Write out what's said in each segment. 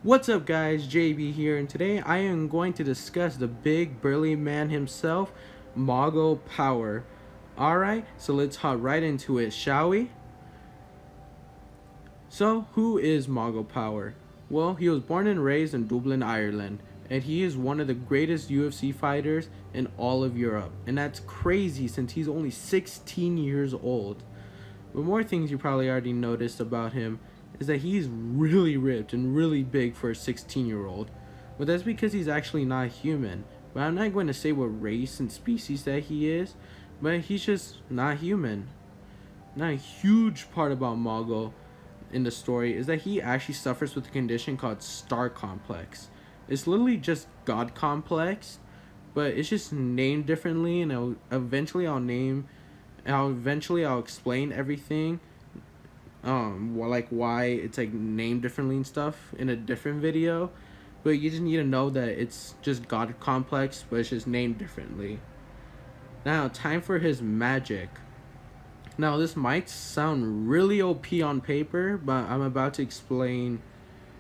What's up guys, JB here, and today I am going to discuss the big burly man himself, Mago Power. Alright, so let's hop right into it, shall we? So, who is Mago Power? Well, he was born and raised in Dublin, Ireland, and he is one of the greatest UFC fighters in all of Europe. And that's crazy since he's only 16 years old. But more things you probably already noticed about him is that he's really ripped and really big for a 16-year-old. But that's because he's actually not human. But I'm not going to say what race and species that he is, but he's just not human. Now, a huge part about Mago in the story is that he actually suffers with a condition called star complex. It's literally just God complex, but it's just named differently, and I'll explain everything, like why it's like named differently and stuff in a different video. But you just need to know that it's just God complex, but it's just named differently. Now, time for his magic. Now, this might sound really OP on paper, but I'm about to explain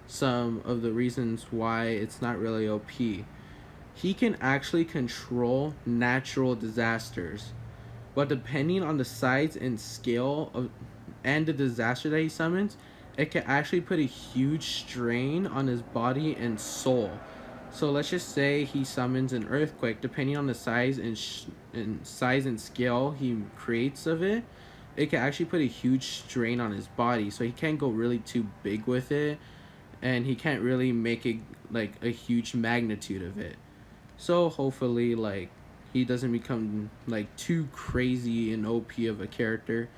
some of the reasons why it's not really OP. He can actually control natural disasters, but depending on the size and scale of and the disaster that he summons, it can actually put a huge strain on his body and soul. So let's just say he summons an earthquake. Depending on the size and scale he creates of it, it can actually put a huge strain on his body. So he can't go really too big with it, and he can't really make it like a huge magnitude of it. So hopefully, like, he doesn't become like too crazy and OP of a character,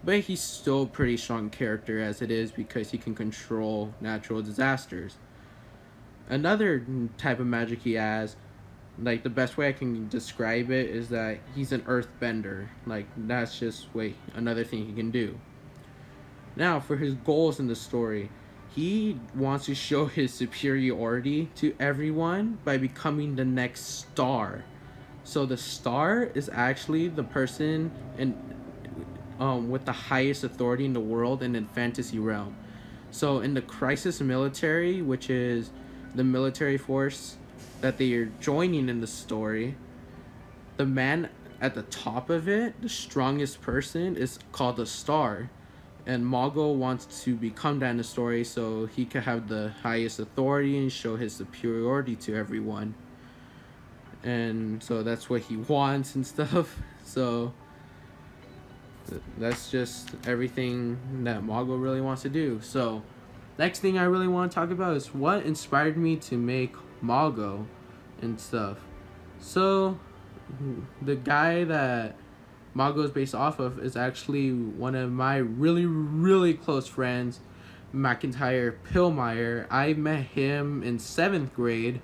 but he's still a pretty strong character as it is because he can control natural disasters. Another type of magic he has, like the best way I can describe it is that he's an earthbender. Like, that's just another thing he can do. Now, for his goals in the story, he wants to show his superiority to everyone by becoming the next star. So the star is actually the person with the highest authority in the world and in fantasy realm. So in the crisis military, which is the military force that they are joining in the story, the man at the top of it, the strongest person, is called the star. And Mago wants to become that in the story so he can have the highest authority and show his superiority to everyone. And so that's what he wants and stuff. So that's just everything that Mago really wants to do. So next thing I really want to talk about is what inspired me to make Mago and stuff. So the guy that Mago is based off of is actually one of my really close friends, McIntyre Pillmeyer. I met him in 7th grade,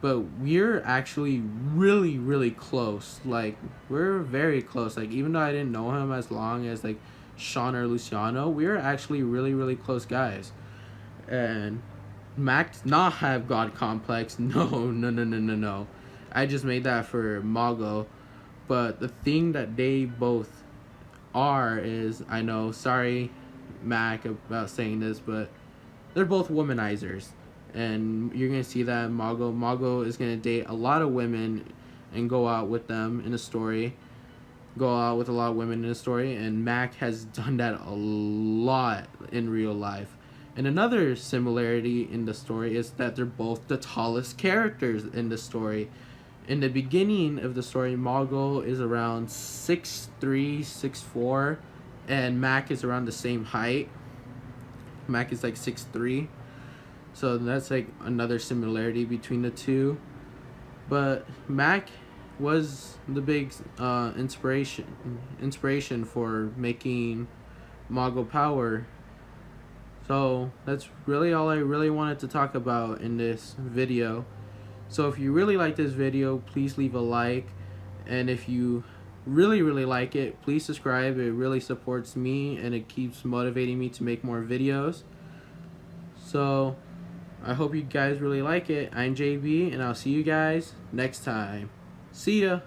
but we're actually really close. Like, we're very close. Like, even though I didn't know him as long as like Sean or Luciano, we were actually really close guys. And Mac does not have God complex. No. I just made that for Mago. But the thing that they both are is, I know, sorry Mac about saying this, but they're both womanizers. And you're going to see that in Mago. Mago is going to date a lot of women and go out with them in a story. Go out with a lot of women in a story. And Mac has done that a lot in real life. And another similarity in the story is that they're both the tallest characters in the story. In the beginning of the story, Mago is around 6'3", 6'4", and Mac is around the same height. Mac is like 6'3", so that's like another similarity between the two. But Mac was the big inspiration for making Mago Power. So that's really all I really wanted to talk about in this video. So if you really like this video, please leave a like, and if you really like it, please subscribe. It really supports me and it keeps motivating me to make more videos. So I hope you guys really like it. I'm JB, and I'll see you guys next time. See ya!